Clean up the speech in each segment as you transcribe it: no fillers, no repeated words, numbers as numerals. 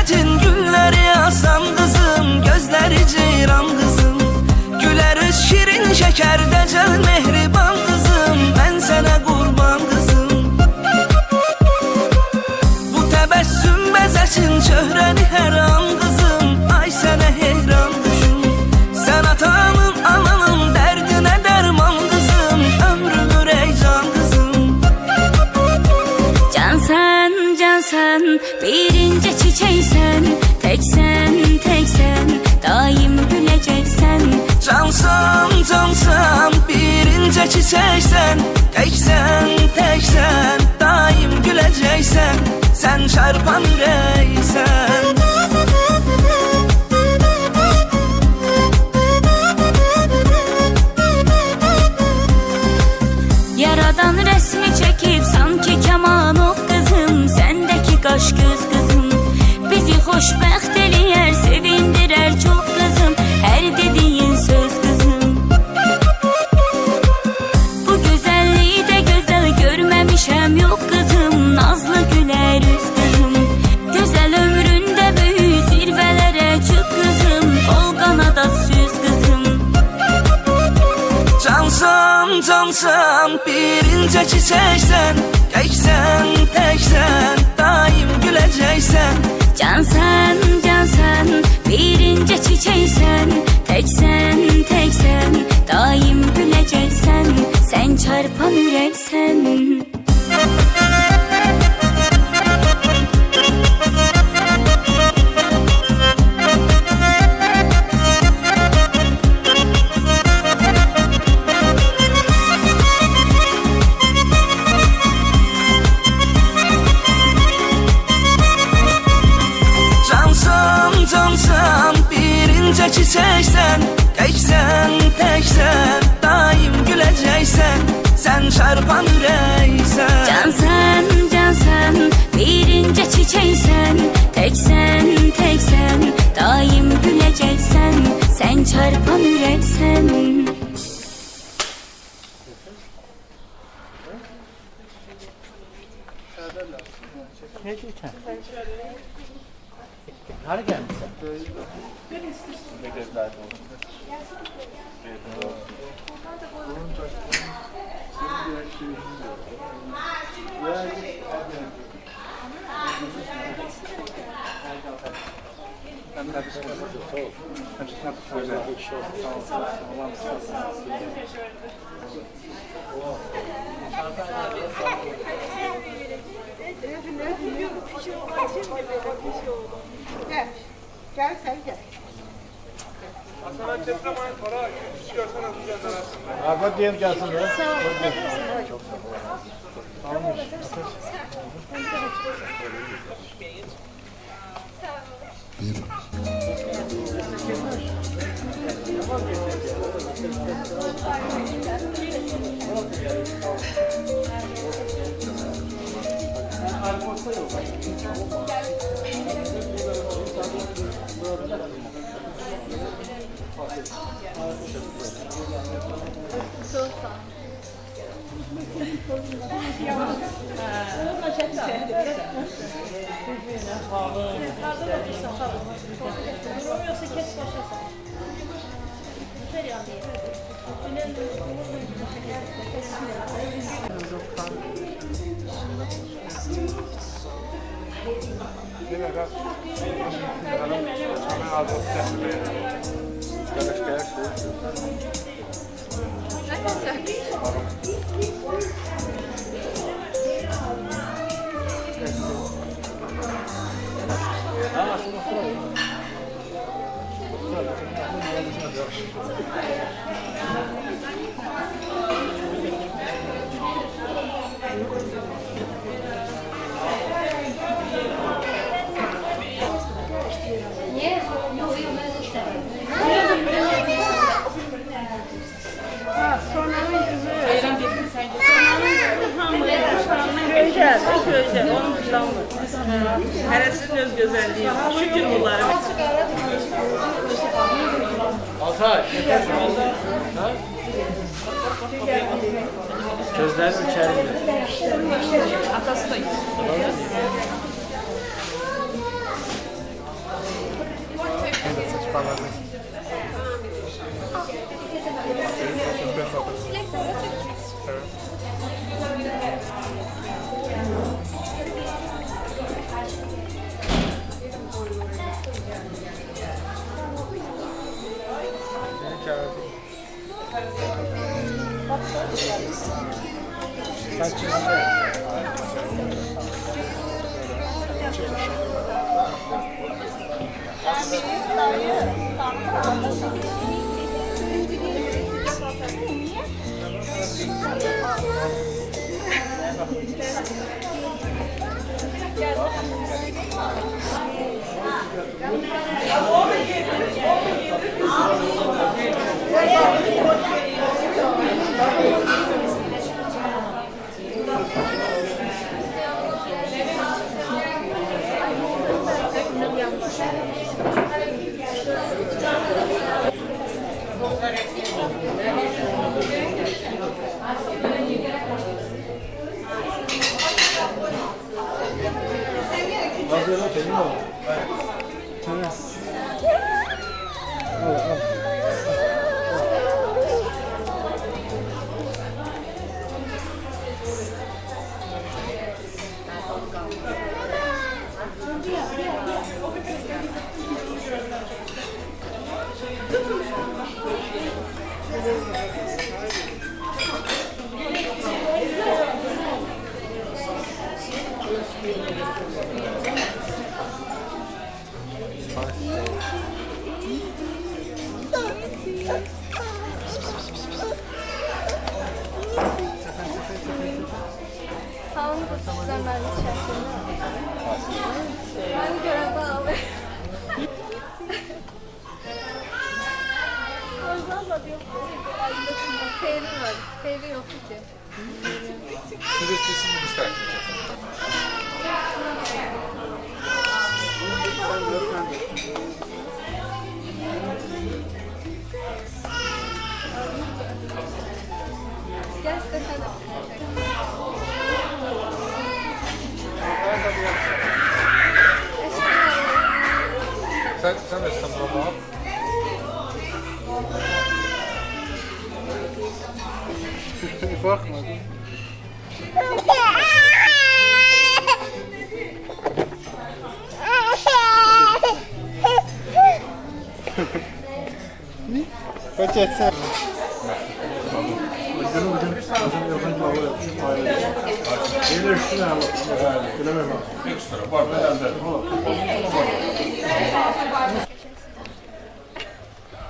Hasretin gülleri asan kızım, gözleri ceyran kızım. Güler şirin şekerde cel mehriban kızım, ben sana kurban kızım. Bu tebessüm bezesin çöhreni her an kızım, ay sana heyran kızım. Sen atanın ananın derdine derman kızım, ömrümü reycan kızım. Can sen, birinci çiçeksen, teksen, daim güleceksen. Cansan, birinci çiçeksen, teksen, daim güleceksen. Sen çarpan yüreksen. Yaradan resmi çekip sanki keman o kızım, sendeki kaş göz kızım bizi hoşbəxt eləyər, sevindirər çok kızım, her dediğin söz kızım. Bu güzelliği de güzel görmemişem yok kızım, nazlı güler üz kızım. Güzel ömründe büyü zirvelere çık kızım, kol kanada süz kızım. Cansan, birinci çiçeksen, teksen, daim güleceksen. Cansan, birinci çiçeksen, teksen, daim güleceksen. Sen çarpan yüreksen. Cansan, birinci çiçeksen, teksen, daim güleceksen. Sen çarpan yüreksen. Cansan, birinci çiçeksen, teksen, daim güleceksen. Sen çarpan yüreksen. Ne geçen? Hadi gelmişsin. Ne gözler oldu? Gel sen gel. Sana çetrem ayın para, küçük görsen atacağız arasında. Abi diyeyim gelsin ya. Sağ ol. Çok sağ ol. Almış. Köyde, onun dışından mı? Heresinin öz güzelliği. Şükür bunlara. Altay. Ha? Gözlerim içeride. Atası da gidiyor. Anladım. Evet. Seni çağırdım. Sen çizgi. Hazırda benim oldu. Tamam. Al al. Hangi kutudan ben içerisinde? Ben gören bağlı. Oradan da yok. Peyri var. Peyri yok ki. Turistisini ister. Gel istesene. Sen de sanırım abi. Bakma. Kaç etsen.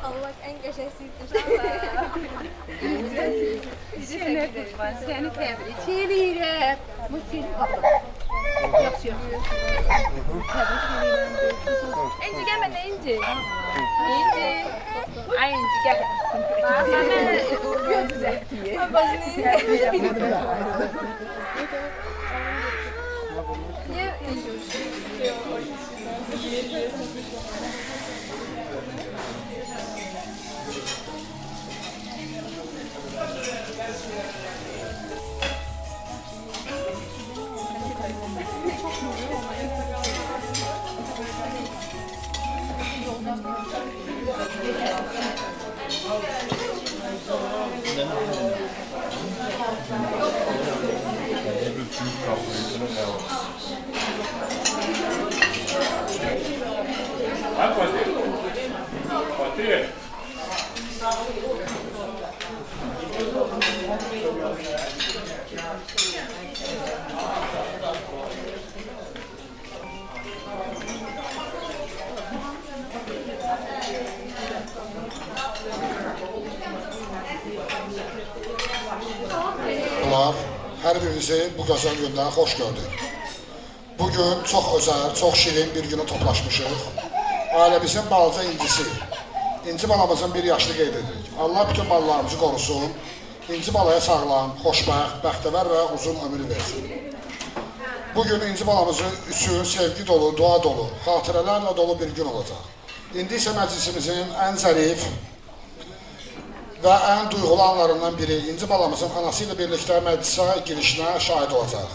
Allah en köşesiydi. Seni kurban, seni tebrik ediyorum. Mutluluk. Yakışıyor. İnci gelme ne İnci? İnci. Ay İnci gel. Niye İnci? Hər birinizi bu gözəl gündən xoş gördük. Bugün çox özəl, çox şirin bir günə toplaşmışıq. Ailəmizin balaca incisi, İnci balamızın 1 yaşını qeyd edirik. Allah bütün balalarımızı qorusun, İnci balaya sağlam, xoşbəxt, bəxtəvər və uzun ömür versin. Bugün İnci balamızı üçün sevgi dolu, dua dolu, xatirələrlə dolu bir gün olacaq. İndi isə məclisimizin ən zərif və ən duyğulu anlarından biri İnci balamızın anası ilə birlikdə məclisə girişinə şahid olacaq.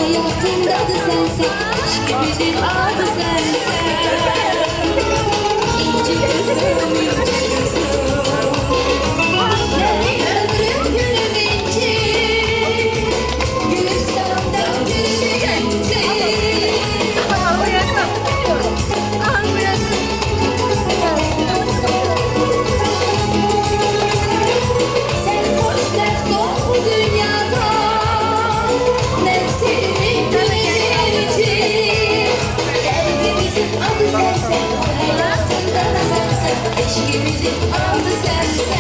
Hayatımda da sensin, aşkımızın adı sensin. İnci kızım, inci kızım. Ömrüm gülüm inci, Gülistan'dan gülüm inci. Sen hoşbext ol bu dünyada, nefsini güvenci. Kalbimizin adı sensin, hayatında da sensin, eşkimizin adı sensin.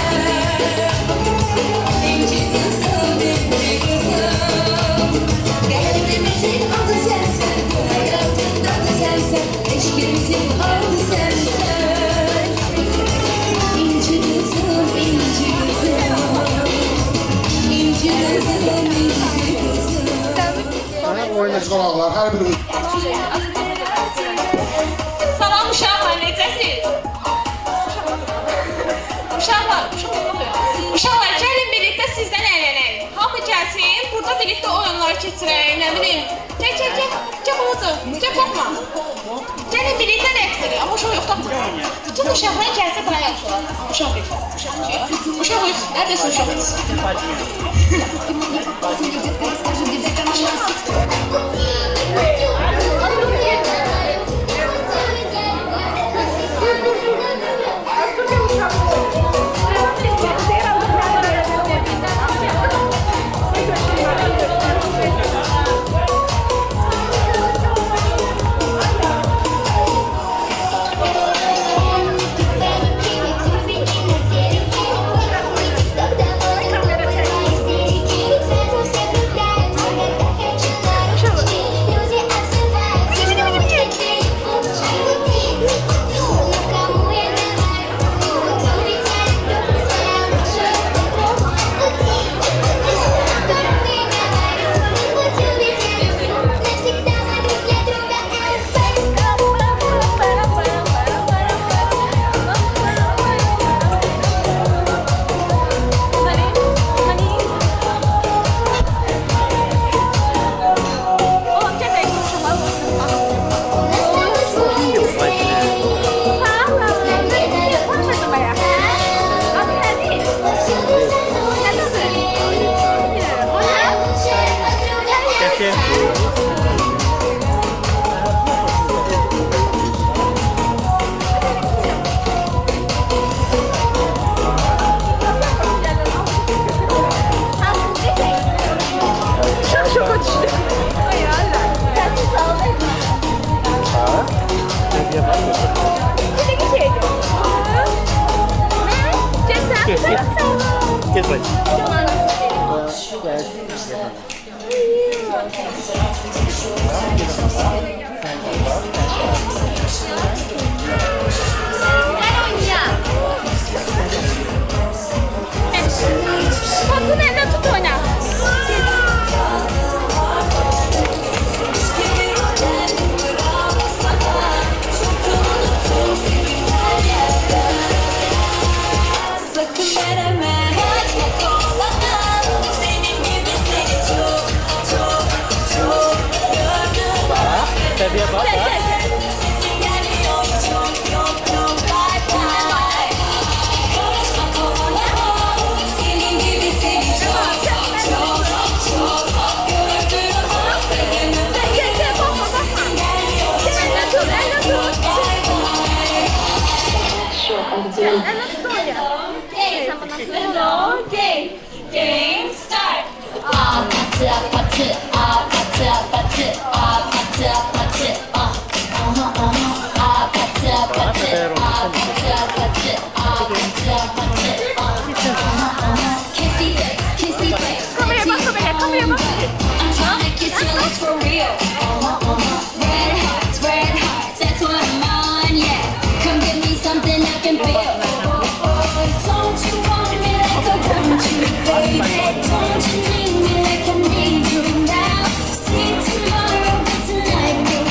İnci kızım, inci kızım. Kalbimizin adı sensin, hayatında da sensin, eşkimizin adı sensin. İnci kızım, inci kızım. İnci kızım, inci kızım. Oyuncu qonaqlar, hər biriniz Salam uşaqlar, necəsiz? Uşaqlar, gəlin birlikdə sizdən əylənək. Hamı gəlsin, burada birlikdə oyunlar keçirək, nə bilim. Gəl balaca, gəl qorxma. Gəlin birlikdə rəqs edək, amma uşaq yox, tapma. Bütün uşaqlar gəlsə daha yaxşı olar. Uşaq yox. Uşaq yox, nərdəsə uşaq yox. Gel bak. Patını evde tut oyna. Sakın vereme, kaçma kovalamam. Senin gibi seni çok, çok, çok gördüm. Tabiye bak. Sesin gelmiyor, çok, yok, yok, bye bye. Kaçma kovalamam. Senin gibi seni çok, çok, çok, çok gördüm. Gel bakma bakma. Elle tut, elle tut. Elle tut oyna. Sen bana söyle. Okay, game start. Patı, patı, patı, patı, patı, patı, patı, patı, kissy face, kissy face. Kameraya bak, kameraya bak. I'm trying to kiss your lips for real. Red hearts, that's what I'm on, yeah. Come give me something I can feel. Don't you want me like I want you, baby? Don't you need me like I need you now? See tomorrow, but tonight.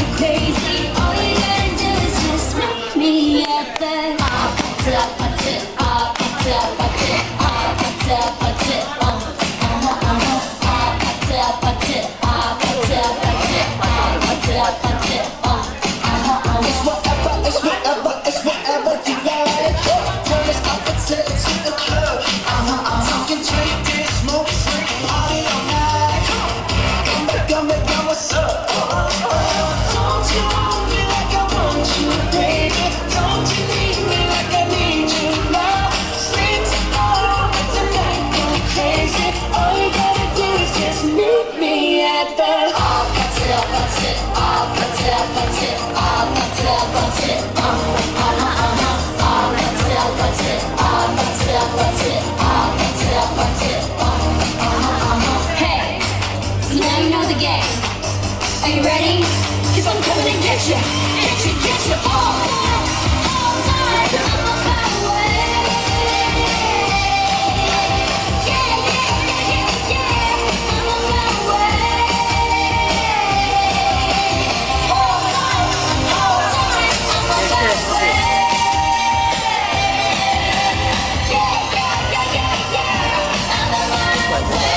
Hey, so now you know the game. Are you ready? Cause I'm coming to get you, get you all night. I'm on my way. Yeah, yeah, yeah, yeah, yeah. I'm on my way. All night, I'm on my way. Yeah, yeah, yeah, yeah, yeah. I'm on my way.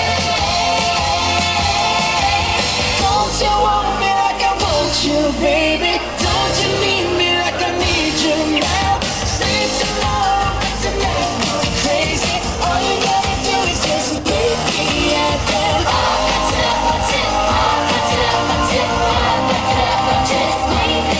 Don't you want me like I want you, baby? Don't you need me like I need you now? Say tomorrow, tonight, go crazy. All you gotta do is just meet me at the just meet me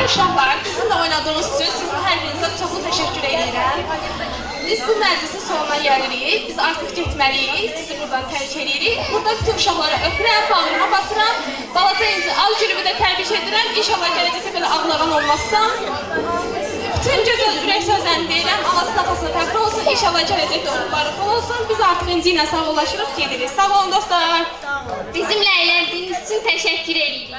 Uşaqlar, sizinlə oynadığınız üçün sizin hər birinizə çoxlu təşəkkür edirəm. Biz bu məclisin sonuna gəlirik, biz artıq getməliyik, sizi buradan tərk edirik. Burada bütün uşaqlara öpürəm, bağrıma basıram, balaca İnci Ağgülübü də təbrik edirəm. İnşallah gələcəkdə belə ağlayan olmazsam. Bütün gözəl ürək sözlərini deyirəm, Allah sınafasını təbrik olsun, inşallah gələcəkdə uğurları bol olsun. Biz artıq İnci ilə sağollaşırıq, gedirik. Sağ olun dostlar. Bizimlə eğlendiğiniz için teşekkür edirik.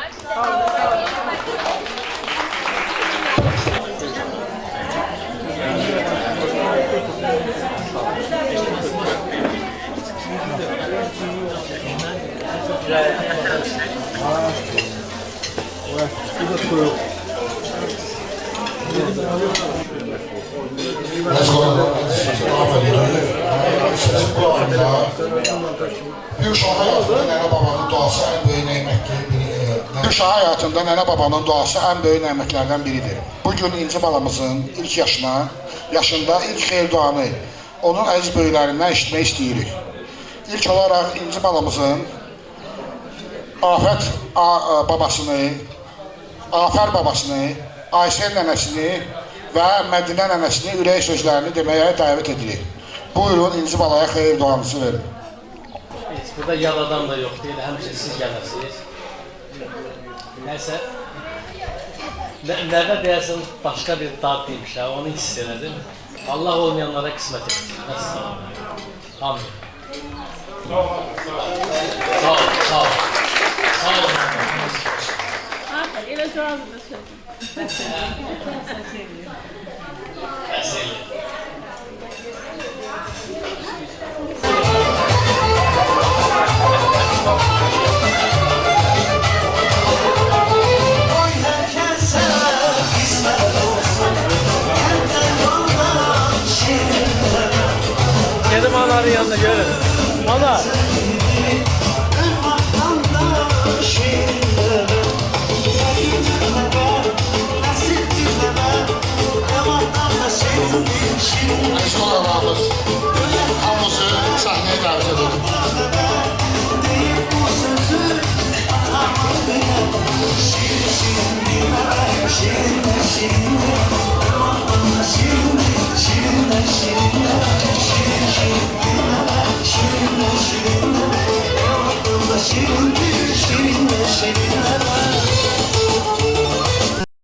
Let's go. Bir uşaq həyatında nənə babanın duası ən böyük nemətli bir uşaq həyatında nənə babanın duası ən böyük nemətlərdən biridir. Bugün İnci balamızın ilk yaşında ilk xeyir duanı onun əziz böyüklərindən eşitmək istəyirik. İlk olaraq İnci balamızın Afət babasını, Afər babasını, Aysel nənəsini və Mədinə nənəsini ürək sözlərini deməyə dəvət edirik. Buyurun İnci balaya xeyir duanızı verin. Burada yad adam da yox deyil, həmişə siz gələrsiniz. Nəysə, nəvə deyəsən başqa bir dad deymişlər, onu hiss elədim. Allah olmayanlara qismət etsin. Amin. Sağ ol. Sağ ol. Sağ ol. Elə cavabı da Əsəli. Gedim anaların yanına görün. Ana.